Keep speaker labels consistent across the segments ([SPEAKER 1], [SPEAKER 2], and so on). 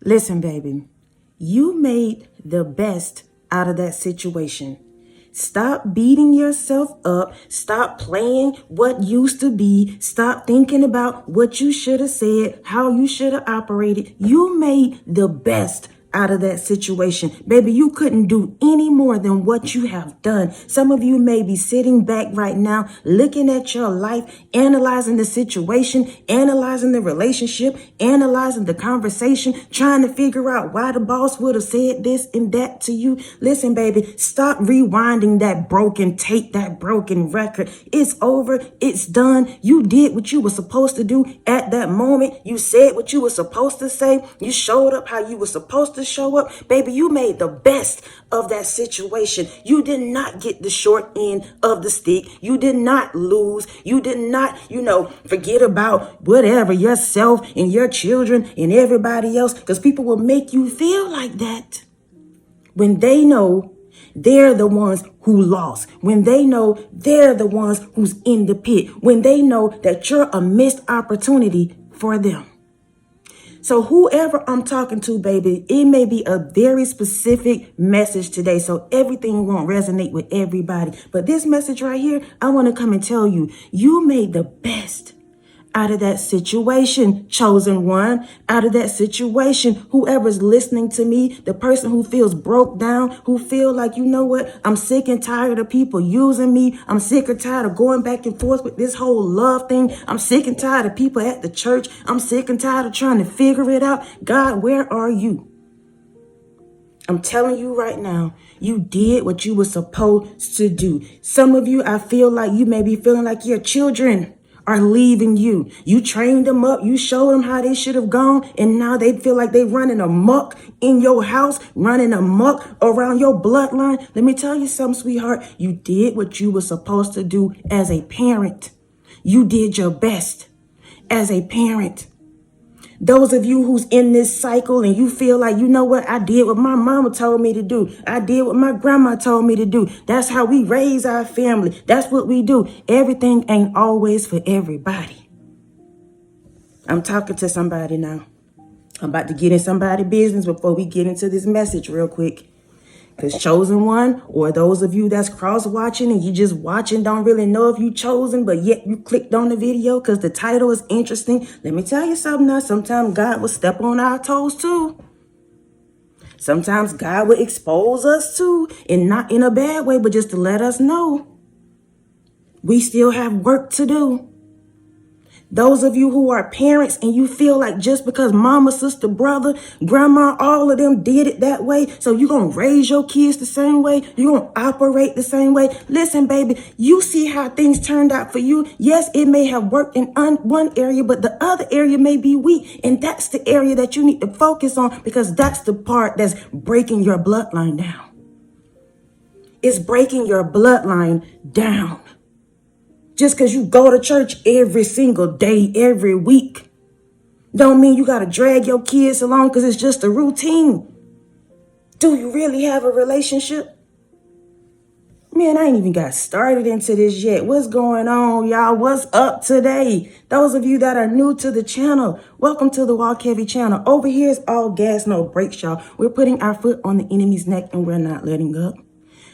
[SPEAKER 1] Listen, baby, you made the best out of that situation. Stop beating yourself up. Stop playing what used to be. Stop thinking about what you should have said, how you should have operated. You made the best out of that situation. Baby, you couldn't do any more than what you have done. Some of you may be sitting back right now, looking at your life, analyzing the situation, analyzing the relationship, analyzing the conversation, trying to figure out why the boss would have said this and that to you. Listen, baby, stop rewinding that broken tape, that broken record. It's over. It's done. You did what you were supposed to do at that moment. You said what you were supposed to say. You showed up how you were supposed to show up. Baby, you made the best of that situation. You did not get the short end of the stick. You did not lose. You did not, forget about whatever, yourself and your children and everybody else, because people will make you feel like that when they know they're the ones who lost, when they know they're the ones who's in the pit, when they know that you're a missed opportunity for them. So whoever I'm talking to, baby, it may be a very specific message today. So everything won't resonate with everybody. But this message right here, I want to come and tell you, you made the best out of that situation, chosen one, out of that situation, whoever's listening to me, the person who feels broke down, who feel like, you know what, I'm sick and tired of people using me. I'm sick and tired of going back and forth with this whole love thing. I'm sick and tired of people at the church. I'm sick and tired of trying to figure it out. God, where are you? I'm telling you right now, you did what you were supposed to do. Some of you, I feel like you may be feeling like your children are leaving you. You trained them up. You showed them how they should have gone. And now they feel like they running amok in your house, running amok around your bloodline. Let me tell you something, sweetheart. You did what you were supposed to do as a parent. You did your best as a parent. Those of you who's in this cycle and you feel like, you know what, I did what my mama told me to do. I did what my grandma told me to do. That's how we raise our family. That's what we do. Everything ain't always for everybody. I'm talking to somebody now. I'm about to get in somebody's business before we get into this message real quick. Because chosen one, or those of you that's cross-watching and you just watching, don't really know if you chosen, but yet you clicked on the video because the title is interesting. Let me tell you something now. Sometimes God will step on our toes too. Sometimes God will expose us too, and not in a bad way, but just to let us know we still have work to do. Those of you who are parents and you feel like just because mama, sister, brother, grandma, all of them did it that way, so you're going to raise your kids the same way, you're going to operate the same way. Listen, baby, you see how things turned out for you. Yes, it may have worked in one area, but the other area may be weak. And that's the area that you need to focus on, because that's the part that's breaking your bloodline down. It's breaking your bloodline down. Just because you go to church every single day, every week, don't mean you got to drag your kids along because it's just a routine. Do you really have a relationship? Man, I ain't even got started into this yet. What's going on, y'all? What's up today? Those of you that are new to the channel, welcome to the Walk Heavy channel. Over here is all gas, no brakes, y'all. We're putting our foot on the enemy's neck and we're not letting up.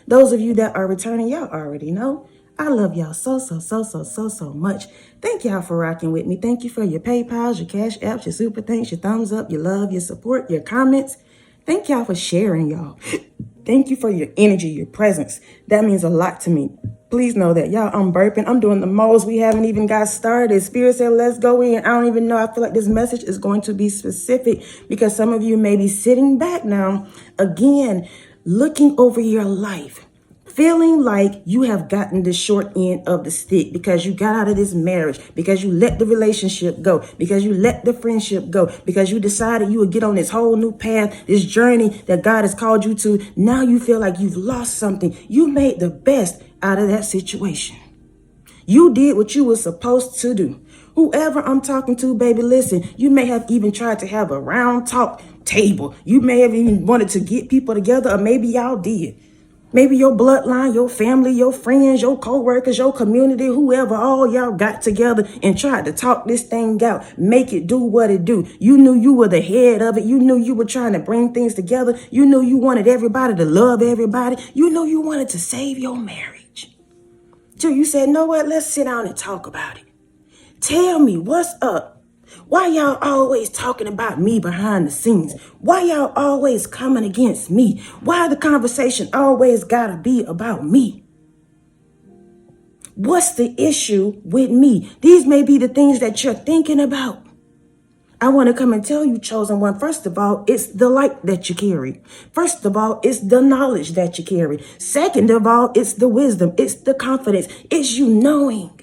[SPEAKER 1] Those of you that are returning, y'all already know. I love y'all so much. Thank y'all for rocking with me. Thank you for your PayPals, your Cash Apps, your Super Thanks, your thumbs up, your love, your support, your comments. Thank y'all for sharing, y'all. Thank you for your energy, your presence. That means a lot to me. Please know that. Y'all, I'm burping. I'm doing the most. We haven't even got started. Spirit said, let's go in. I don't even know. I feel like this message is going to be specific because some of you may be sitting back now, again, looking over your life, feeling like you have gotten the short end of the stick because you got out of this marriage, because you let the relationship go, because you let the friendship go, because you decided you would get on this whole new path, this journey that God has called you to. Now you feel like you've lost something. You made the best out of that situation. You did what you were supposed to do. Whoever I'm talking to, baby, listen, you may have even tried to have a round talk table. You may have even wanted to get people together, or maybe y'all did. Maybe your bloodline, your family, your friends, your co-workers, your community, whoever, all y'all got together and tried to talk this thing out, make it do what it do. You knew you were the head of it. You knew you were trying to bring things together. You knew you wanted everybody to love everybody. You knew you wanted to save your marriage. So you said, know what? Let's sit down and talk about it. Tell me what's up. Why y'all always talking about me behind the scenes? Why y'all always coming against me? Why the conversation always gotta be about me? What's the issue with me? These may be the things that you're thinking about. I want to come and tell you, chosen one, first of all, it's the light that you carry. First of all, it's the knowledge that you carry. Second of all, it's the wisdom. It's the confidence. It's you knowing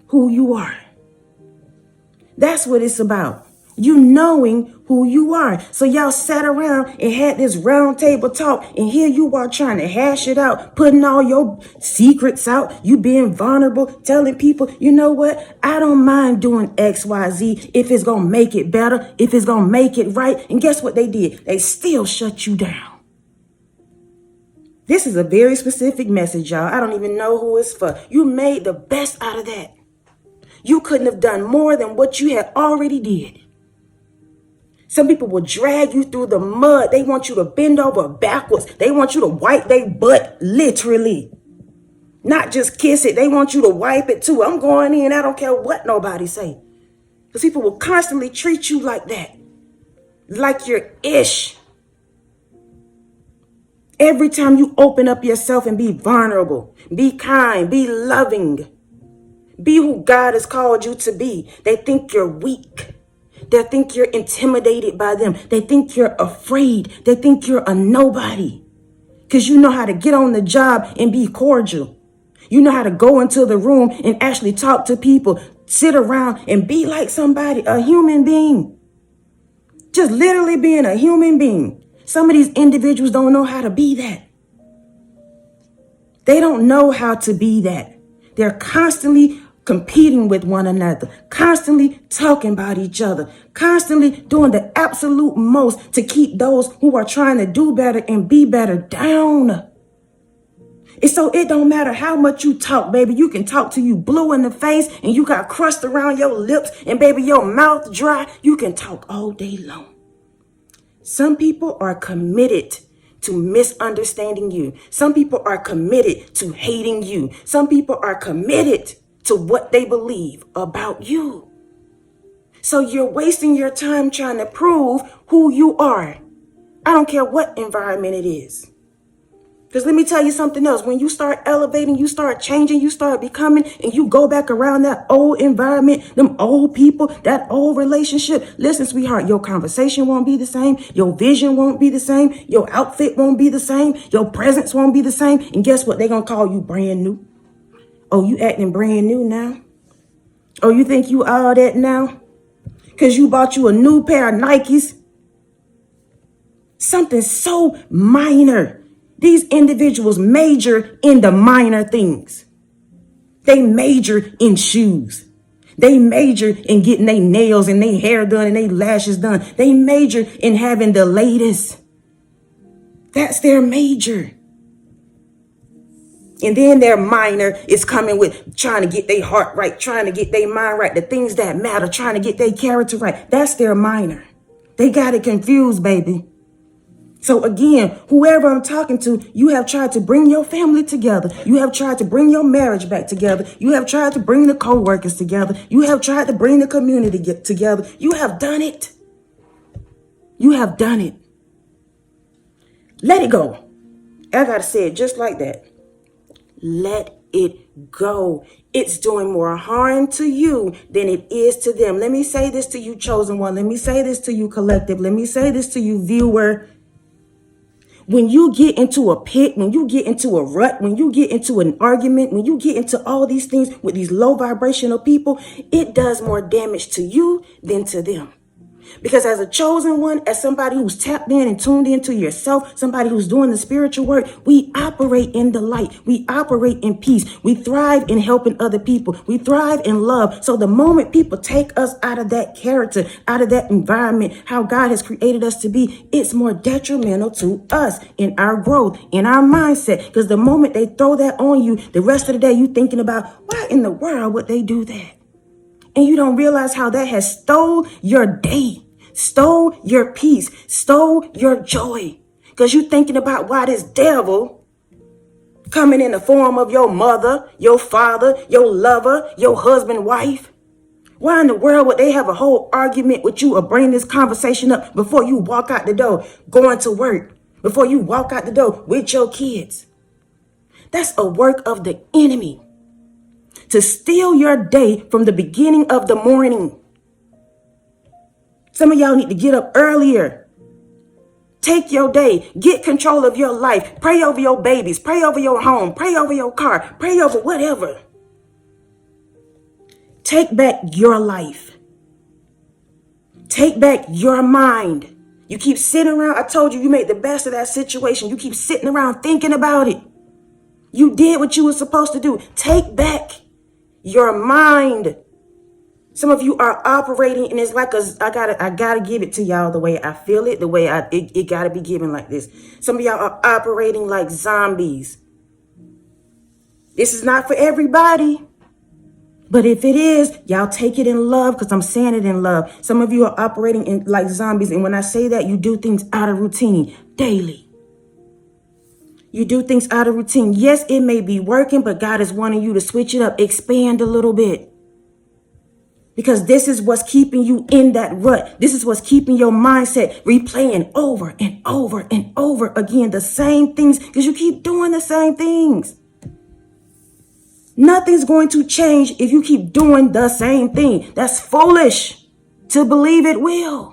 [SPEAKER 1] who you are. That's what it's about. You knowing who you are. So y'all sat around and had this round table talk, and here you are trying to hash it out, putting all your secrets out, you being vulnerable, telling people, you know what? I don't mind doing XYZ if it's going to make it better, if it's going to make it right. And guess what they did? They still shut you down. This is a very specific message, y'all. I don't even know who it's for. You made the best out of that. You couldn't have done more than what you had already did. Some people will drag you through the mud. They want you to bend over backwards. They want you to wipe their butt, literally. Not just kiss it. They want you to wipe it too. I'm going in. I don't care what nobody say. Because people will constantly treat you like that. Like you're ish. Every time you open up yourself and be vulnerable, be kind, be loving, be who God has called you to be, they think you're weak. They think you're intimidated by them. They think you're afraid. They think you're a nobody. Because you know how to get on the job and be cordial. You know how to go into the room and actually talk to people, sit around and be like somebody, a human being. Just literally being a human being. Some of these individuals don't know how to be that. They don't know how to be that. They're constantly competing with one another, constantly talking about each other, constantly doing the absolute most to keep those who are trying to do better and be better down. And so it don't matter how much you talk, baby. You can talk till you blue in the face and you got crust around your lips and baby, your mouth dry. You can talk all day long. Some people are committed to misunderstanding you. Some people are committed to hating you. Some people are committed to what they believe about you. So you're wasting your time trying to prove who you are. I don't care what environment it is. Because let me tell you something else. When you start elevating, you start changing, you start becoming, and you go back around that old environment, them old people, that old relationship. Listen, sweetheart, your conversation won't be the same. Your vision won't be the same. Your outfit won't be the same. Your presence won't be the same. And guess what? They're going to call you brand new. Oh, you acting brand new now? Oh, you think you all that now? Because you bought you a new pair of Nikes? Something so minor. These individuals major in the minor things. They major in shoes. They major in getting their nails and their hair done and their lashes done. They major in having the latest. That's their major. And then their minor is coming with trying to get their heart right, trying to get their mind right, the things that matter, trying to get their character right. That's their minor. They got it confused, baby. So again, whoever I'm talking to, you have tried to bring your family together. You have tried to bring your marriage back together. You have tried to bring the co-workers together. You have tried to bring the community together. You have done it. You have done it. Let it go. I got to say it just like that. Let it go. It's doing more harm to you than it is to them. Let me say this to you, chosen one. Let me say this to you, collective. Let me say this to you, viewer. When you get into a pit, when you get into a rut, when you get into an argument, when you get into all these things with these low vibrational people, it does more damage to you than to them. Because as a chosen one, as somebody who's tapped in and tuned into yourself, somebody who's doing the spiritual work, we operate in the light. We operate in peace. We thrive in helping other people. We thrive in love. So the moment people take us out of that character, out of that environment, how God has created us to be, it's more detrimental to us in our growth, in our mindset. Because the moment they throw that on you, the rest of the day, you thinking about, why in the world would they do that? And you don't realize how that has stole your day, stole your peace, stole your joy. Because you're thinking about why this devil coming in the form of your mother, your father, your lover, your husband, wife. Why in the world would they have a whole argument with you or bring this conversation up before you walk out the door, going to work, before you walk out the door with your kids? That's a work of the enemy. To steal your day from the beginning of the morning. Some of y'all need to get up earlier. Take your day. Get control of your life. Pray over your babies. Pray over your home. Pray over your car. Pray over whatever. Take back your life. Take back your mind. You keep sitting around. I told you, you made the best of that situation. You keep sitting around thinking about it. You did what you were supposed to do. Take back your mind. Some of you are operating, and it's like I gotta give it to y'all the way I feel it, the way it gotta be given like this. Some of y'all are operating like zombies. This is not for everybody, but if it is, y'all take it in love, because I'm saying it in love. Some of you are operating in like zombies, and when I say that, you do things out of routine daily. You do things out of routine. Yes, it may be working, but God is wanting you to switch it up, expand a little bit. Because this is what's keeping you in that rut. This is what's keeping your mindset replaying over and over and over again the same things, because you keep doing the same things. Nothing's going to change if you keep doing the same thing. That's foolish to believe it will.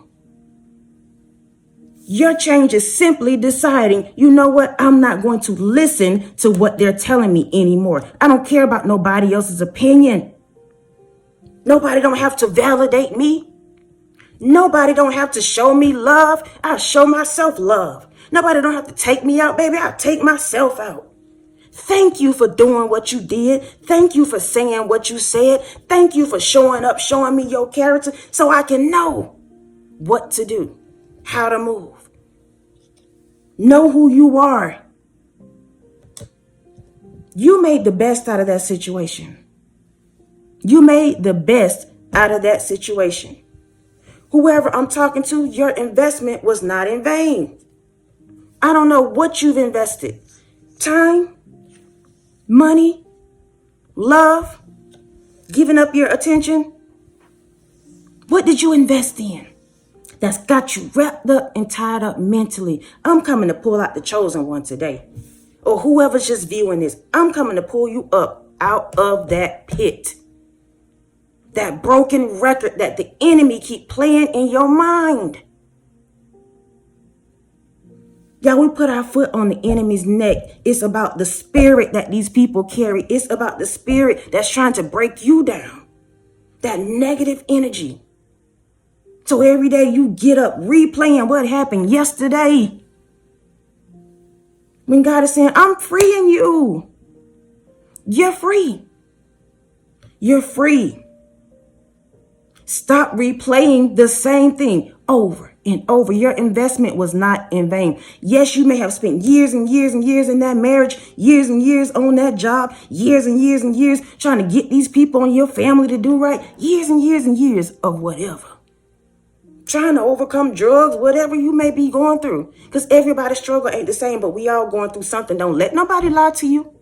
[SPEAKER 1] Your change is simply deciding, you know what? I'm not going to listen to what they're telling me anymore. I don't care about nobody else's opinion. Nobody don't have to validate me. Nobody don't have to show me love. I'll show myself love. Nobody don't have to take me out, baby. I'll take myself out. Thank you for doing what you did. Thank you for saying what you said. Thank you for showing up, showing me your character so I can know what to do, how to move. Know who you are. You made the best out of that situation. You made the best out of that situation. Whoever I'm talking to, your investment was not in vain. I don't know what you've invested. Time, money, love, giving up your attention. What did you invest in that's got you wrapped up and tied up mentally? I'm coming to pull out the chosen one today. Or whoever's just viewing this, I'm coming to pull you up out of that pit. That broken record that the enemy keep playing in your mind. Y'all, we put our foot on the enemy's neck. It's about the spirit that these people carry. It's about the spirit that's trying to break you down. That negative energy. So every day you get up replaying what happened yesterday. When God is saying, I'm freeing you. You're free. You're free. Stop replaying the same thing over and over. Your investment was not in vain. Yes, you may have spent years and years and years in that marriage, years and years on that job, years and years and years trying to get these people in your family to do right, years and years and years of whatever. Trying to overcome drugs, whatever you may be going through. Because everybody's struggle ain't the same, but we all going through something. Don't let nobody lie to you.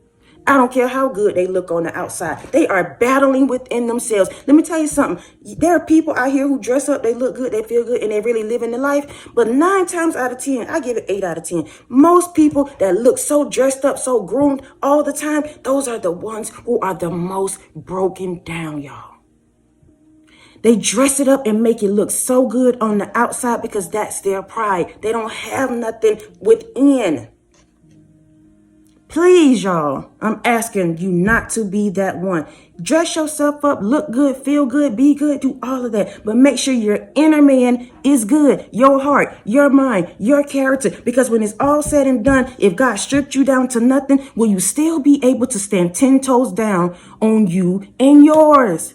[SPEAKER 1] I don't care how good they look on the outside. They are battling within themselves. Let me tell you something. There are people out here who dress up, they look good, they feel good, and they really living the life. But 9 times out of 10, I give it 8 out of 10. Most people that look so dressed up, so groomed all the time, those are the ones who are the most broken down, y'all. They dress it up and make it look so good on the outside because that's their pride. They don't have nothing within. Please, y'all, I'm asking you not to be that one. Dress yourself up, look good, feel good, be good, do all of that. But make sure your inner man is good. Your heart, your mind, your character. Because when it's all said and done, if God stripped you down to nothing, will you still be able to stand 10 toes down on you and yours?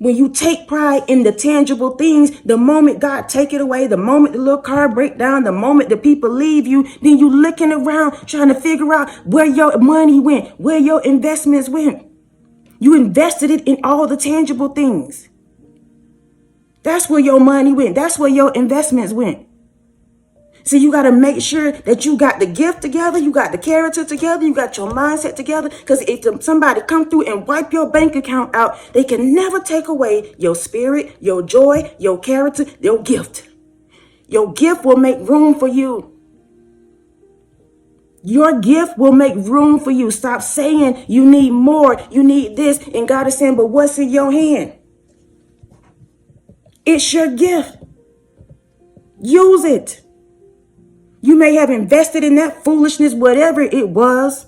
[SPEAKER 1] When you take pride in the tangible things, the moment God take it away, the moment the little car break down, the moment the people leave you, then you looking around trying to figure out where your money went, where your investments went. You invested it in all the tangible things. That's where your money went. That's where your investments went. So you got to make sure that you got the gift together, you got the character together, you got your mindset together. Because if somebody come through and wipe your bank account out, they can never take away your spirit, your joy, your character, your gift. Your gift will make room for you. Your gift will make room for you. Stop saying you need more, you need this. And God is saying, but what's in your hand? It's your gift. Use it. You may have invested in that foolishness, whatever it was.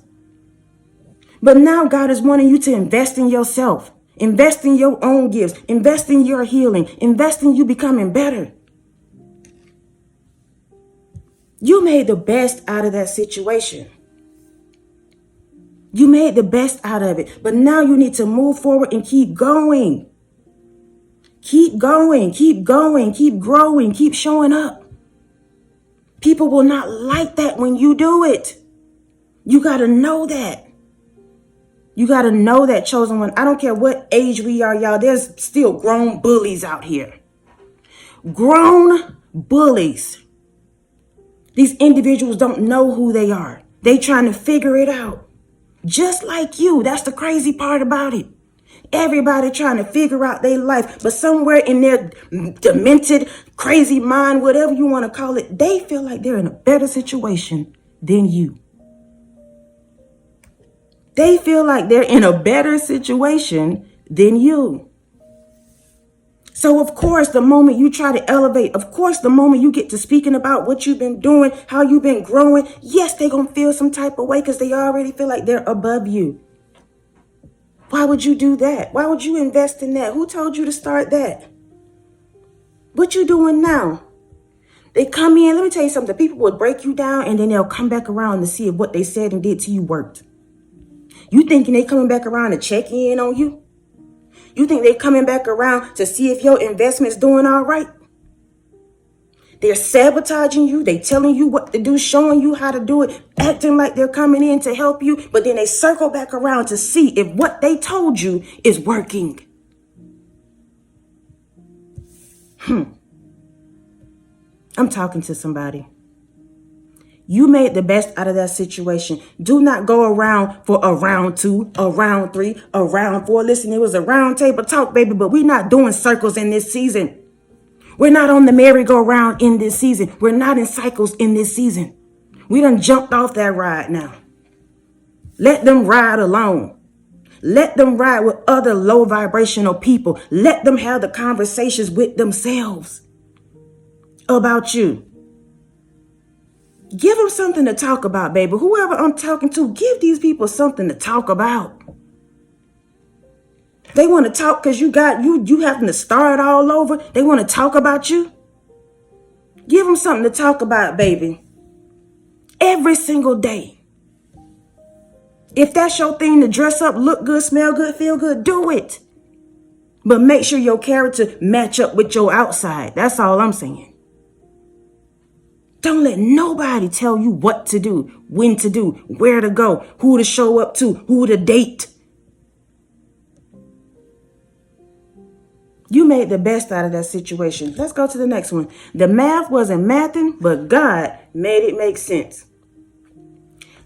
[SPEAKER 1] But now God is wanting you to invest in yourself. Invest in your own gifts. Invest in your healing. Invest in you becoming better. You made the best out of that situation. You made the best out of it. But now you need to move forward and keep going. Keep going. Keep going. Keep growing. Keep showing up. People will not like that when you do it. You got to know that. You got to know that, chosen one. I don't care what age we are, y'all. There's still grown bullies out here. Grown bullies. These individuals don't know who they are. They trying to figure it out. Just like you. That's the crazy part about it. Everybody trying to figure out their life, but somewhere in their demented, crazy mind, whatever you want to call it, they feel like they're in a better situation than you. They feel like they're in a better situation than you. So, of course, the moment you try to elevate, of course, the moment you get to speaking about what you've been doing, how you've been growing, yes, they're going to feel some type of way because they already feel like they're above you. Why would you do that? Why would you invest in that? Who told you to start that? What you doing now? They come in, let me tell you something. People will break you down and then they'll come back around to see if what they said and did to you worked. You thinking they coming back around to check in on you? You think they coming back around to see if your investment's doing all right? They're sabotaging you. They telling you what to do, showing you how to do it, acting like they're coming in to help you. But then they circle back around to see if what they told you is working. I'm talking to somebody. You made the best out of that situation. Do not go around for a round 2, a round 3, a round 4. Listen, it was a round table talk, baby, but we're not doing circles in this season. We're not on the merry-go-round in this season. We're not in cycles in this season. We done jumped off that ride now. Let them ride alone. Let them ride with other low vibrational people. Let them have the conversations with themselves about you. Give them something to talk about, baby. Whoever I'm talking to, give these people something to talk about. They want to talk because you having to start all over. They want to talk about you. Give them something to talk about, baby. Every single day. If that's your thing to dress up, look good, smell good, feel good, do it. But make sure your character match up with your outside. That's all I'm saying. Don't let nobody tell you what to do, when to do, where to go, who to show up to, who to date. You made the best out of that situation. Let's go to the next one. The math wasn't mathing, but God made it make sense.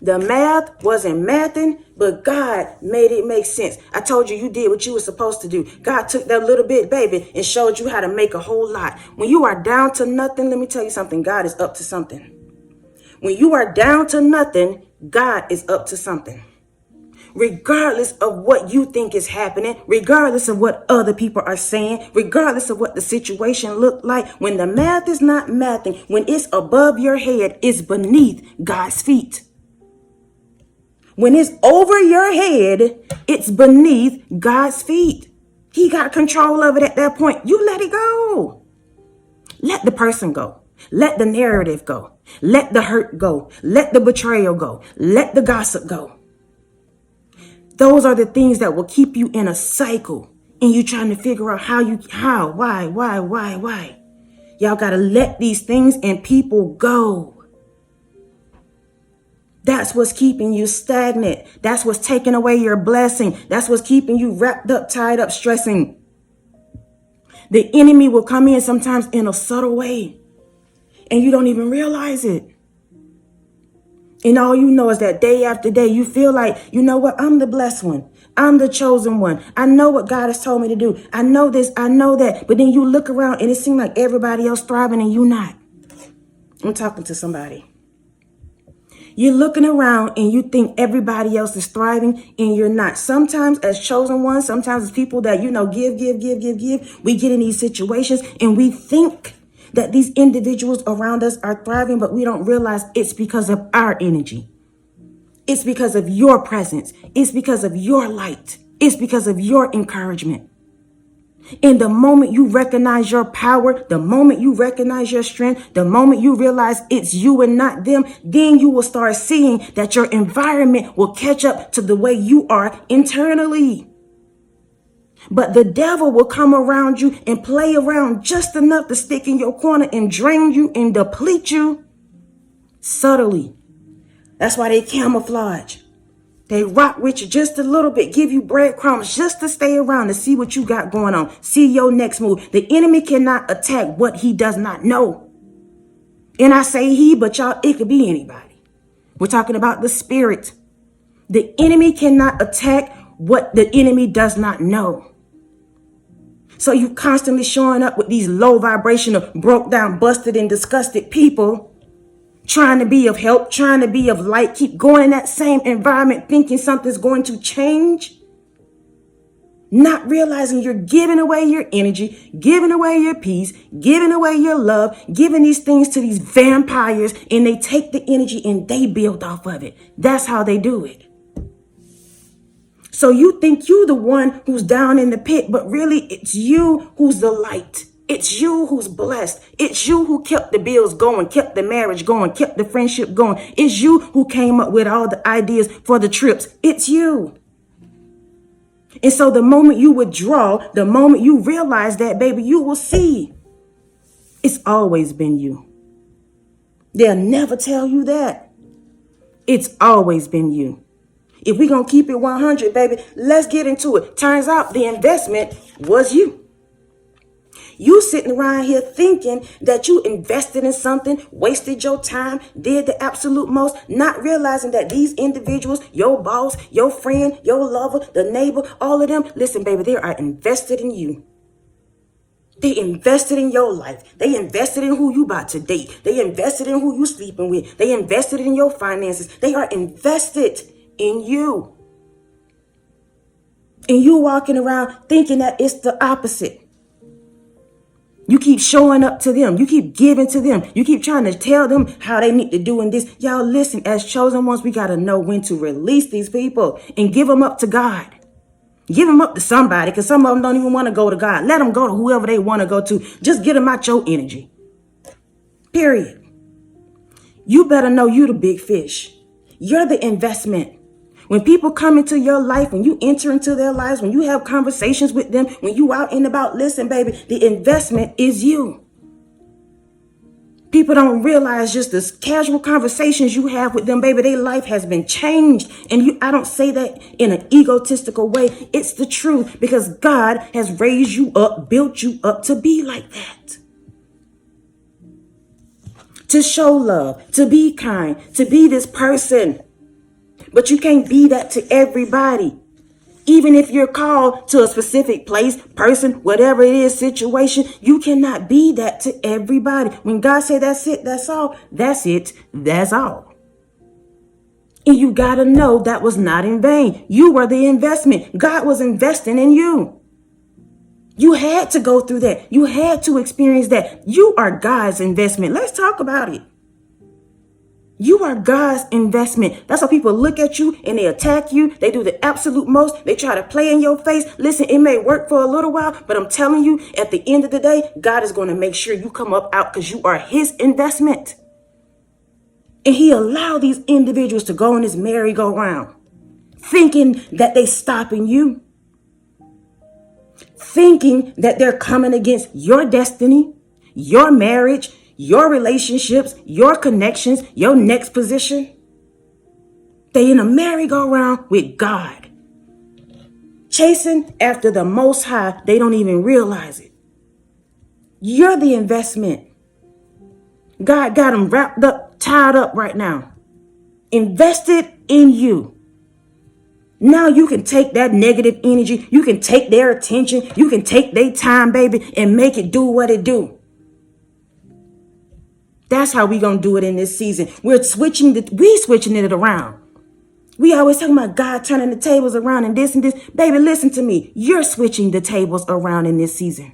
[SPEAKER 1] The math wasn't mathing, but God made it make sense. I told you did what you were supposed to do. God took that little bit, baby, and showed you how to make a whole lot. When you are down to nothing, let me tell you something. God is up to something. When you are down to nothing, God is up to something. Regardless of what you think is happening, regardless of what other people are saying, regardless of what the situation looked like, when the math is not mathing, when it's above your head, it's beneath God's feet. When it's over your head, it's beneath God's feet. He got control of it at that point. You let it go. Let the person go. Let the narrative go. Let the hurt go. Let the betrayal go. Let the gossip go. Those are the things that will keep you in a cycle and you trying to figure out why. Y'all got to let these things and people go. That's what's keeping you stagnant. That's what's taking away your blessing. That's what's keeping you wrapped up, tied up, stressing. The enemy will come in sometimes in a subtle way and you don't even realize it. And all you know is that day after day, you feel like, you know what? I'm the blessed one. I'm the chosen one. I know what God has told me to do. I know this. I know that. But then you look around and it seems like everybody else thriving and you not. I'm talking to somebody. You're looking around and you think everybody else is thriving and you're not. Sometimes as chosen ones, sometimes as people that, give. We get in these situations and we think that these individuals around us are thriving, but we don't realize it's because of our energy. It's because of your presence. It's because of your light. It's because of your encouragement. And the moment you recognize your power, the moment you recognize your strength, the moment you realize it's you and not them, then you will start seeing that your environment will catch up to the way you are internally. But the devil will come around you and play around just enough to stick in your corner and drain you and deplete you subtly. That's why they camouflage. They rock with you just a little bit, give you breadcrumbs just to stay around to see what you got going on. See your next move. The enemy cannot attack what he does not know. And I say he, but y'all, it could be anybody. We're talking about the spirit. The enemy cannot attack what the enemy does not know. So you constantly showing up with these low vibrational, broke down, busted and disgusted people, trying to be of help, trying to be of light, keep going in that same environment, thinking something's going to change, not realizing you're giving away your energy, giving away your peace, giving away your love, giving these things to these vampires, and they take the energy and they build off of it. That's how they do it. So you think you the one who's down in the pit, but really it's you who's the light. It's you who's blessed. It's you who kept the bills going, kept the marriage going, kept the friendship going. It's you who came up with all the ideas for the trips. It's you. And so the moment you withdraw, the moment you realize that, baby, you will see it's always been you. They'll never tell you that. It's always been you. If we're going to keep it 100, baby, let's get into it. Turns out the investment was you. You sitting around here thinking that you invested in something, wasted your time, did the absolute most, not realizing that these individuals, your boss, your friend, your lover, the neighbor, all of them, listen, baby, they are invested in you. They invested in your life. They invested in who you about to date. They invested in who you sleeping with. They invested in your finances. They are invested in you. And you walking around thinking that it's the opposite. You keep showing up to them. You keep giving to them. You keep trying to tell them how they need to do in this. Y'all listen, as chosen ones, we got to know when to release these people and give them up to God. Give them up to somebody, because some of them don't even want to go to God. Let them go to whoever they want to go to. Just get them out your energy. Period. You better know you the big fish. You're the investment. When people come into your life, when you enter into their lives, when you have conversations with them, when you out and about, listen, baby, the investment is you. People don't realize just the casual conversations you have with them, baby, their life has been changed. And I don't say that in an egotistical way. It's the truth, because God has raised you up, built you up to be like that. To show love, to be kind, to be this person. But you can't be that to everybody. Even if you're called to a specific place, person, whatever it is, situation, you cannot be that to everybody. When God said that's it, that's all, that's it, that's all. And you got to know that was not in vain. You were the investment. God was investing in you. You had to go through that. You had to experience that. You are God's investment. Let's talk about it. You are God's investment. That's why people look at you and they attack you. They do the absolute most. They try to play in your face. Listen, it may work for a little while, but I'm telling you, at the end of the day, God is going to make sure you come up out because you are his investment. And he allowed these individuals to go on this merry-go-round, thinking that they stopping you, thinking that they're coming against your destiny, your marriage, your relationships, your connections, your next position. They in a merry-go-round with God, chasing after the Most High. They don't even realize it. You're the investment. God got them wrapped up, tied up right now, invested in you. Now you can take that negative energy, you can take their attention, you can take their time, baby, and make it do what it do. That's how we gonna do it in this season. We switching it around. We always talking about God turning the tables around and this and this. Baby, listen to me. You're switching the tables around in this season.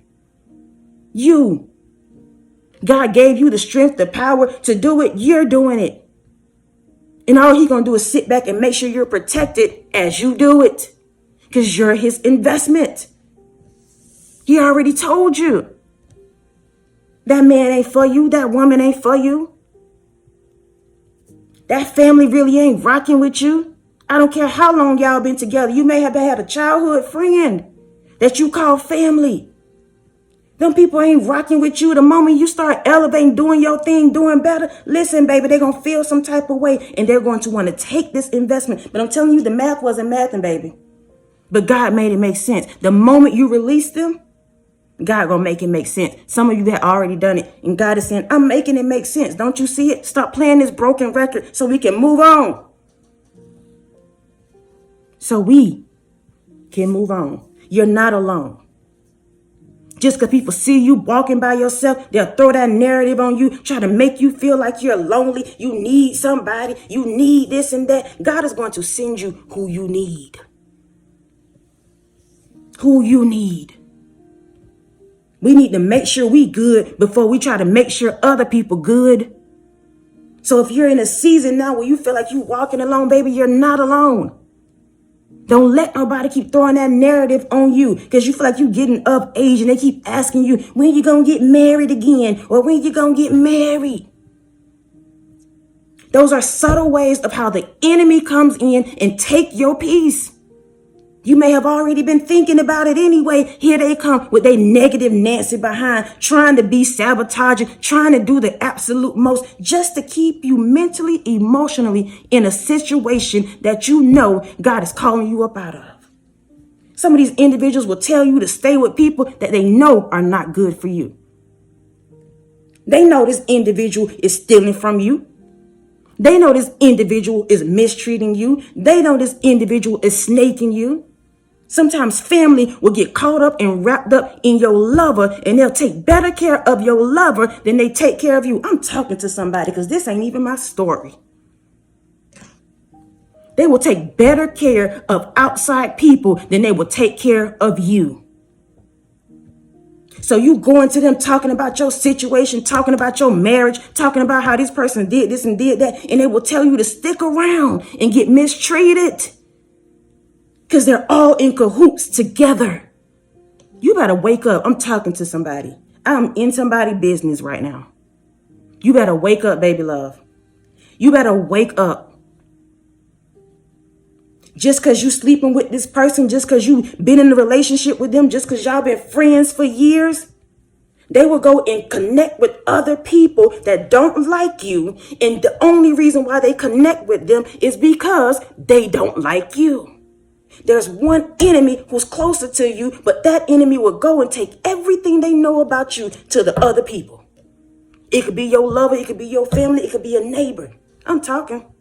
[SPEAKER 1] God gave you the strength, the power to do it. You're doing it. And all he gonna do is sit back and make sure you're protected as you do it. Because you're his investment. He already told you. That man ain't for you. That woman ain't for you. That family really ain't rocking with you. I don't care how long y'all been together. You may have had a childhood friend that you call family. Them people ain't rocking with you. The moment you start elevating, doing your thing, doing better, listen, baby, they're going to feel some type of way and they're going to want to take this investment. But I'm telling you, the math wasn't mathing, baby. But God made it make sense. The moment you release them, God going to make it make sense. Some of you have already done it. And God is saying, I'm making it make sense. Don't you see it? Stop playing this broken record so we can move on. So we can move on. You're not alone. Just because people see you walking by yourself, they'll throw that narrative on you, try to make you feel like you're lonely. You need somebody. You need this and that. God is going to send you who you need. Who you need. We need to make sure we good before we try to make sure other people good. So if you're in a season now where you feel like you walking alone, baby, you're not alone. Don't let nobody keep throwing that narrative on you because you feel like you're getting of age and they keep asking you, when you going to get married again? Or when you going to get married? Those are subtle ways of how the enemy comes in and take your peace. You may have already been thinking about it anyway. Here they come with their negative Nancy behind, trying to be sabotaging, trying to do the absolute most just to keep you mentally, emotionally in a situation that you know God is calling you up out of. Some of these individuals will tell you to stay with people that they know are not good for you. They know this individual is stealing from you. They know this individual is mistreating you. They know this individual is snaking you. Sometimes family will get caught up and wrapped up in your lover and they'll take better care of your lover than they take care of you. I'm talking to somebody because this ain't even my story. They will take better care of outside people than they will take care of you. So you going to them talking about your situation, talking about your marriage, talking about how this person did this and did that, and they will tell you to stick around and get mistreated. Because they're all in cahoots together. You better wake up. I'm talking to somebody. I'm in somebody's business right now. You better wake up, baby love. You better wake up. Just because you sleeping with this person, just because you've been in a relationship with them, just because y'all been friends for years, they will go and connect with other people that don't like you. And the only reason why they connect with them is because they don't like you. There's one enemy who's closer to you, but that enemy will go and take everything they know about you to the other people. It could be your lover. It could be your family. It could be a neighbor. I'm talking.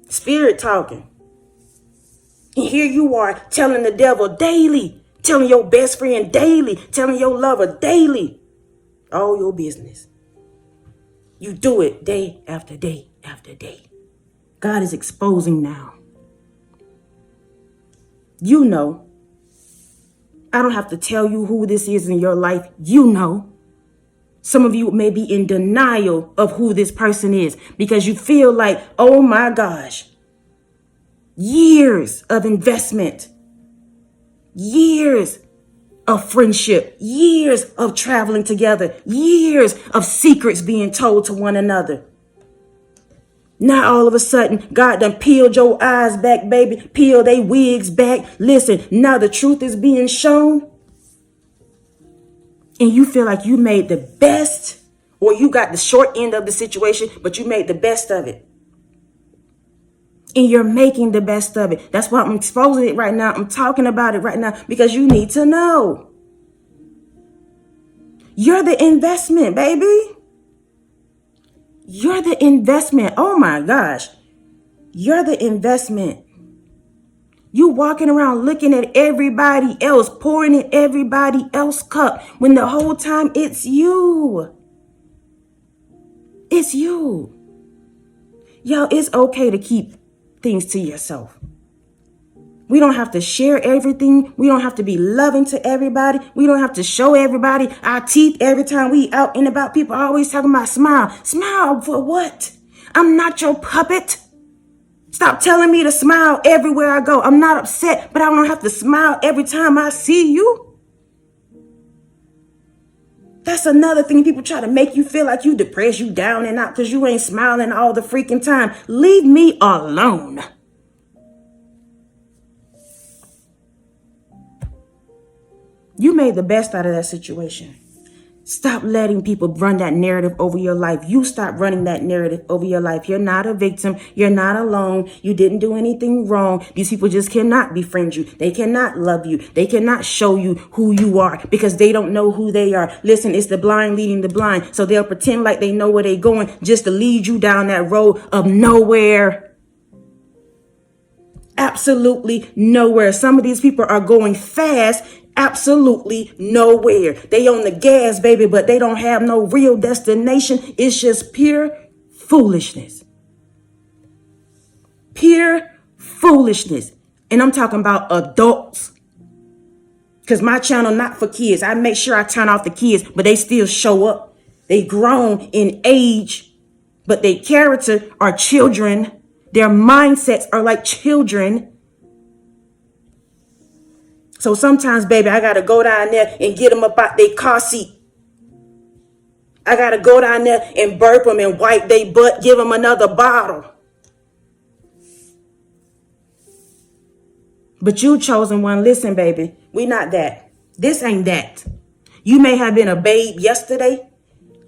[SPEAKER 1] Spirit talking. And here you are telling the devil daily, telling your best friend daily, telling your lover daily, all your business. You do it day after day after day. God is exposing now. You know. I don't have to tell you who this is in your life. You know. Some of you may be in denial of who this person is because you feel like, oh my gosh, years of investment, years of friendship, years of traveling together, years of secrets being told to one another. Now all of a sudden, God done peeled your eyes back, baby, peeled they wigs back. Listen, now the truth is being shown. And you feel like you made the best, or you got the short end of the situation, but you made the best of it. And you're making the best of it. That's why I'm exposing it right now. I'm talking about it right now because you need to know. You're the investment, baby. You're the investment. Oh my gosh. You're the investment. You walking around looking at everybody else, pouring in everybody else's cup when the whole time it's you. It's you. Yo, it's okay to keep things to yourself. We don't have to share everything. We don't have to be loving to everybody. We don't have to show everybody our teeth every time we out and about. People are always talking about smile. Smile for what? I'm not your puppet. Stop telling me to smile everywhere I go. I'm not upset, but I don't have to smile every time I see you. That's another thing. People try to make you feel like you depressed, you down and out because you ain't smiling all the freaking time. Leave me alone. You made the best out of that situation. Stop letting people run that narrative over your life. You stop running that narrative over your life. You're not a victim. You're not alone. You didn't do anything wrong. These people just cannot befriend you. They cannot love you. They cannot show you who you are because they don't know who they are. Listen, it's the blind leading the blind. So they'll pretend like they know where they're going just to lead you down that road of nowhere. Absolutely nowhere. Some of these people are going fast. Absolutely nowhere. They on the gas, baby, but they don't have no real destination. It's just pure foolishness. Pure foolishness. And I'm talking about adults. Because my channel not for kids. I make sure I turn off the kids, but they still show up. They grown in age, but their character are children. Their mindsets are like children. So sometimes, baby, I got to go down there and get them up out their car seat. I got to go down there and burp them and wipe their butt, give them another bottle. But you chosen one. Listen, baby, we not that. This ain't that. You may have been a babe yesterday.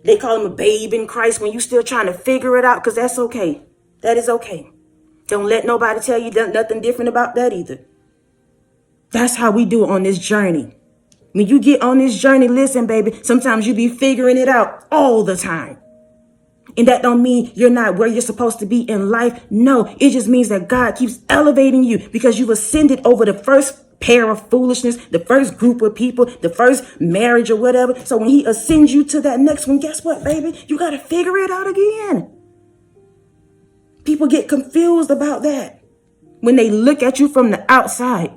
[SPEAKER 1] They call him a babe in Christ when you still trying to figure it out because that's okay. That is okay. Don't let nobody tell you nothing different about that either. That's how we do it on this journey. When you get on this journey, listen, baby, sometimes you be figuring it out all the time. And that don't mean you're not where you're supposed to be in life. No, it just means that God keeps elevating you because you've ascended over the first pair of foolishness, the first group of people, the first marriage or whatever. So when he ascends you to that next one, guess what, baby? You got to figure it out again. People get confused about that when they look at you from the outside.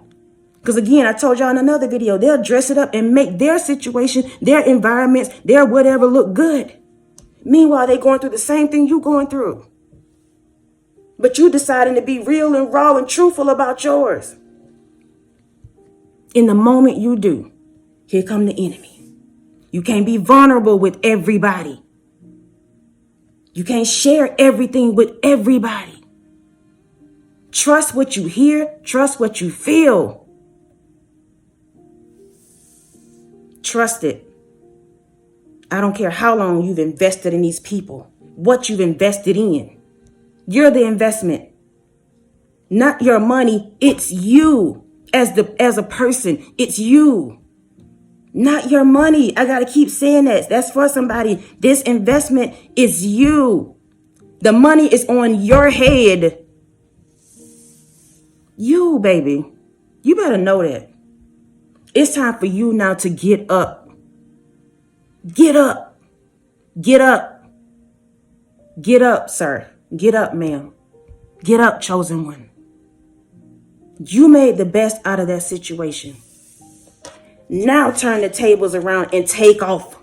[SPEAKER 1] Because again, I told y'all in another video, they'll dress it up and make their situation, their environments, their whatever look good. Meanwhile, they going through the same thing you going through. But you deciding to be real and raw and truthful about yours. In the moment you do, here come the enemy. You can't be vulnerable with everybody. You can't share everything with everybody. Trust what you hear. Trust what you feel. Trust it. I don't care how long you've invested in these people, what you've invested in. You're the investment, not your money. It's you as a person. It's you, not your money. I got to keep saying that. That's for somebody. This investment is you. The money is on your head. You, baby, you better know that. It's time for you now to get up. Get up. Get up. Get up, sir. Get up, ma'am. Get up, chosen one. You made the best out of that situation. Now turn the tables around and take off.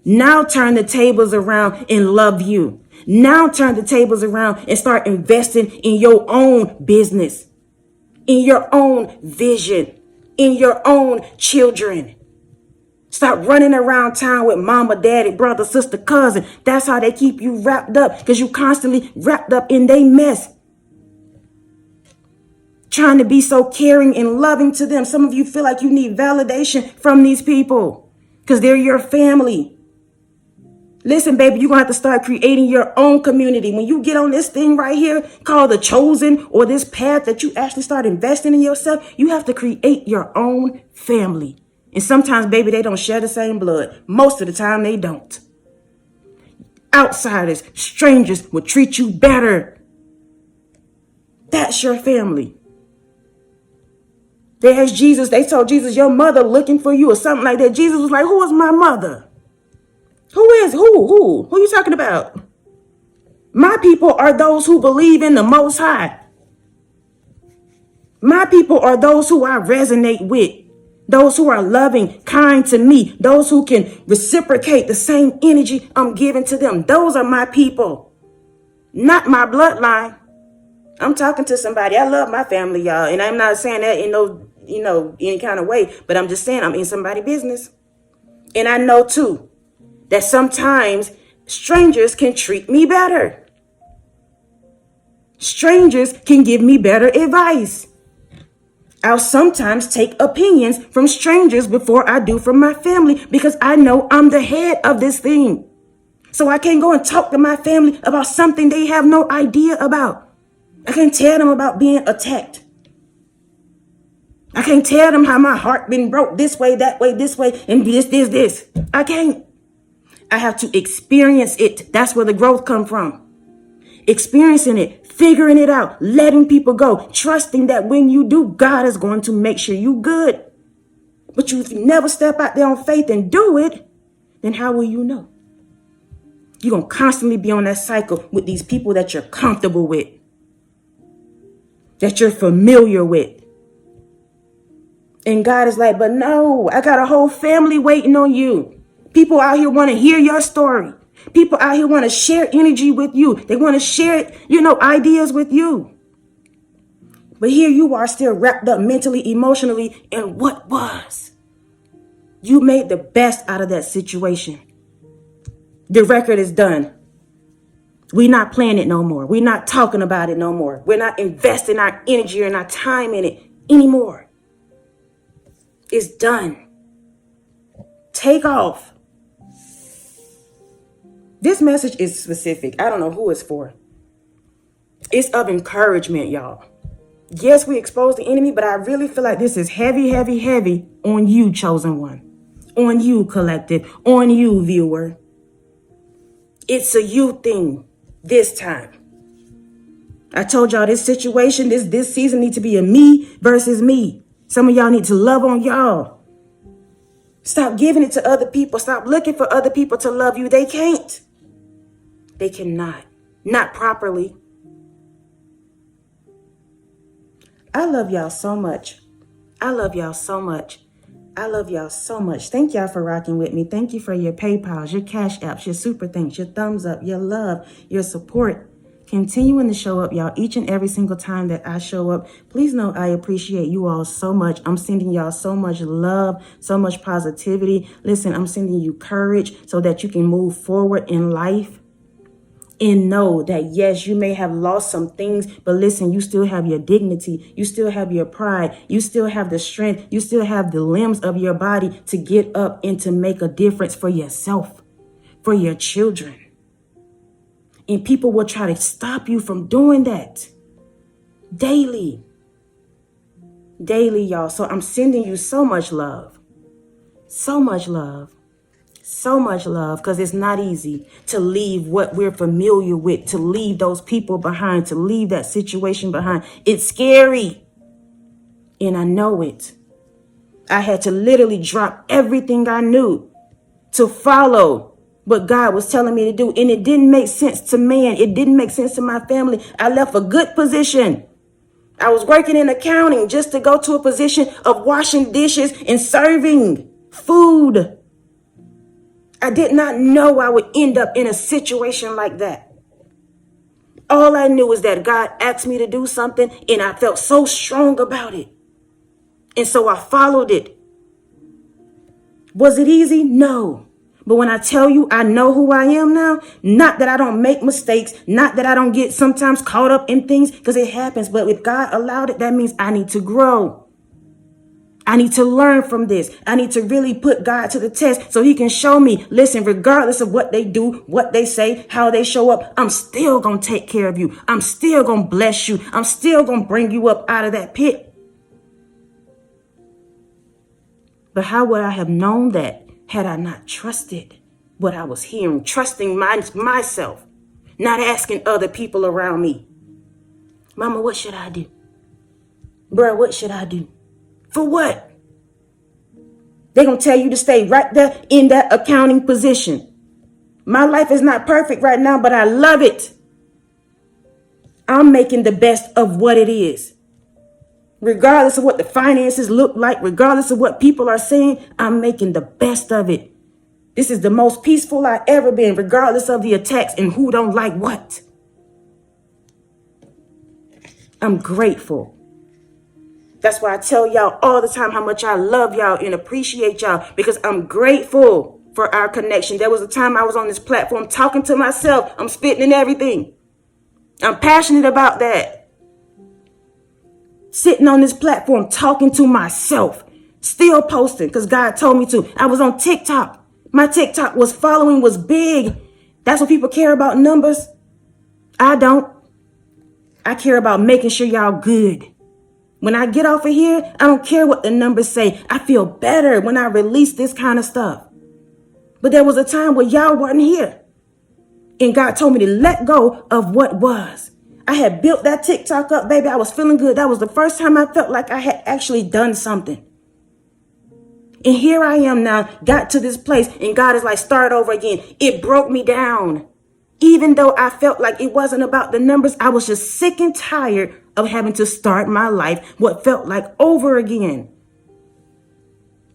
[SPEAKER 1] Now turn the tables around and love you. Now turn the tables around and start investing in your own business, in your own vision, in your own children. Stop running around town with mama, daddy, brother, sister, cousin. That's how they keep you wrapped up, because you constantly wrapped up in their mess. Trying to be so caring and loving to them. Some of you feel like you need validation from these people because they're your family. Listen, baby, you're going to have to start creating your own community. When you get on this thing right here called the chosen, or this path that you actually start investing in yourself, you have to create your own family. And sometimes, baby, they don't share the same blood. Most of the time, they don't. Outsiders, strangers will treat you better. That's your family. They asked Jesus, they told Jesus, your mother looking for you or something like that. Jesus was like, who is my mother? Who is who? Who are you talking about? My people are those who believe in the Most High. My people are those who I resonate with. Those who are loving, kind to me. Those who can reciprocate the same energy I'm giving to them. Those are my people. Not my bloodline. I'm talking to somebody. I love my family, y'all. And I'm not saying that in no, any kind of way. But I'm just saying I'm in somebody's business. And I know, too, that sometimes strangers can treat me better. Strangers can give me better advice. I'll sometimes take opinions from strangers before I do from my family, because I know I'm the head of this thing. So I can't go and talk to my family about something they have no idea about. I can't tell them about being attacked. I can't tell them how my heart been broke this way, this way, and this. I can't. I have to experience it. That's where the growth comes from. Experiencing it, figuring it out, letting people go, trusting that when you do, God is going to make sure you good. But if you never step out there on faith and do it, then how will you know? You're going to constantly be on that cycle with these people that you're comfortable with, that you're familiar with. And God is like, but no, I got a whole family waiting on you. People out here want to hear your story. People out here want to share energy with you. They want to share, ideas with you. But here you are still wrapped up mentally, emotionally in what was. You made the best out of that situation. The record is done. We're not playing it no more. We're not talking about it no more. We're not investing our energy and our time in it anymore. It's done. Take off. This message is specific. I don't know who it's for. It's of encouragement, y'all. Yes, we expose the enemy, but I really feel like this is heavy, heavy, heavy on you, chosen one. On you, collective. On you, viewer. It's a you thing this time. I told y'all this situation, this season needs to be a me versus me. Some of y'all need to love on y'all. Stop giving it to other people. Stop looking for other people to love you. They can't. They cannot. Not properly. I love y'all so much. I love y'all so much. I love y'all so much. Thank y'all for rocking with me. Thank you for your PayPals, your Cash Apps, your Super Thanks, your thumbs up, your love, your support. Continuing to show up, y'all, each and every single time that I show up. Please know I appreciate you all so much. I'm sending y'all so much love, so much positivity. Listen, I'm sending you courage so that you can move forward in life. And know that, yes, you may have lost some things, but listen, you still have your dignity. You still have your pride. You still have the strength. You still have the limbs of your body to get up and to make a difference for yourself, for your children. And people will try to stop you from doing that daily. Daily, y'all. So I'm sending you so much love. So much love. So much love, because it's not easy to leave what we're familiar with, to leave those people behind, to leave that situation behind. It's scary. And I know it. I had to literally drop everything I knew to follow what God was telling me to do. And it didn't make sense to man. It didn't make sense to my family. I left a good position. I was working in accounting just to go to a position of washing dishes and serving food. I did not know I would end up in a situation like that. All I knew is that God asked me to do something and I felt so strong about it. And so I followed it. Was it easy? No. But when I tell you I know who I am now, not that I don't make mistakes, not that I don't get sometimes caught up in things, because it happens. But if God allowed it, that means I need to grow. I need to learn from this. I need to really put God to the test so he can show me, listen, regardless of what they do, what they say, how they show up, I'm still going to take care of you. I'm still going to bless you. I'm still going to bring you up out of that pit. But how would I have known that had I not trusted what I was hearing, trusting myself, not asking other people around me? Mama, what should I do? Bruh, what should I do? For what? They're going to tell you to stay right there in that accounting position. My life is not perfect right now, but I love it. I'm making the best of what it is. Regardless of what the finances look like, regardless of what people are saying, I'm making the best of it. This is the most peaceful I've ever been, regardless of the attacks and who don't like what. I'm grateful. That's why I tell y'all all the time how much I love y'all and appreciate y'all, because I'm grateful for our connection. There was a time I was on this platform talking to myself. I'm spitting and everything. I'm passionate about that. Sitting on this platform talking to myself, still posting because God told me to. I was on TikTok. My TikTok following was big. That's what people care about, numbers. I don't. I care about making sure y'all good. When I get off of here, I don't care what the numbers say. I feel better when I release this kind of stuff. But there was a time where y'all weren't here. And God told me to let go of what was. I had built that TikTok up, baby. I was feeling good. That was the first time I felt like I had actually done something. And here I am now, got to this place, and God is like, start over again. It broke me down. Even though I felt like it wasn't about the numbers, I was just sick and tired of having to start my life what felt like over again.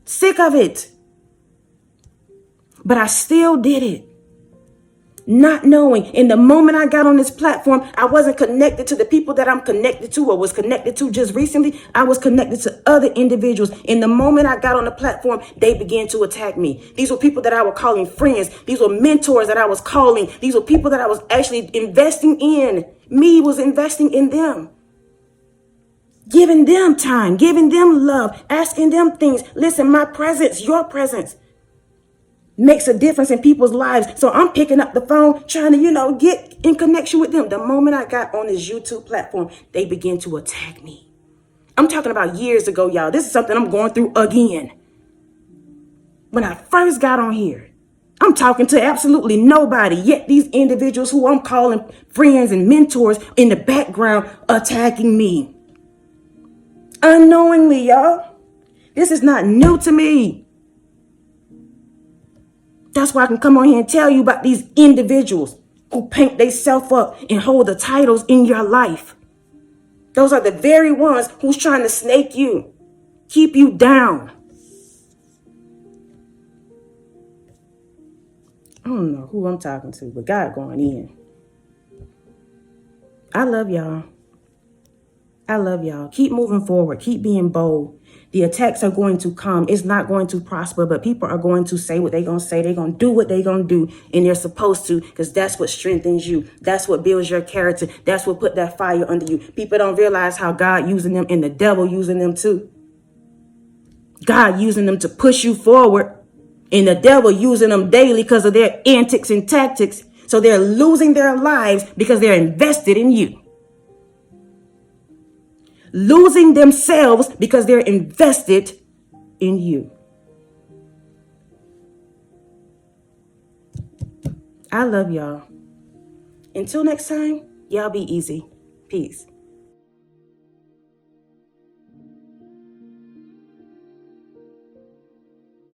[SPEAKER 1] Sick of it. But I still did it. Not knowing. In the moment I got on this platform, I wasn't connected to the people that I'm connected to or was connected to just recently. I was connected to other individuals. In the moment I got on the platform, they began to attack me. These were people that I was calling friends. These were mentors that I was calling. These were people that I was actually investing in. Me was investing in them. Giving them time, giving them love, asking them things. Listen, my presence, your presence makes a difference in people's lives. So I'm picking up the phone, trying to, get in connection with them. The moment I got on this YouTube platform, they began to attack me. I'm talking about years ago, y'all. This is something I'm going through again. When I first got on here, I'm talking to absolutely nobody. Yet these individuals who I'm calling friends and mentors in the background attacking me. Unknowingly, y'all. This is not new to me. That's why I can come on here and tell you about these individuals who paint themselves up and hold the titles in your life. Those are the very ones who's trying to snake you, keep you down. I don't know who I'm talking to, but God going in. I love y'all. I love y'all. Keep moving forward. Keep being bold. The attacks are going to come. It's not going to prosper, but people are going to say what they're going to say. They're going to do what they're going to do, and they're supposed to, because that's what strengthens you. That's what builds your character. That's what put that fire under you. People don't realize how God using them and the devil using them too. God using them to push you forward, and the devil using them daily because of their antics and tactics. So they're losing their lives because they're invested in you. Losing themselves because they're invested in you. I love y'all. Until next time, y'all be easy. Peace.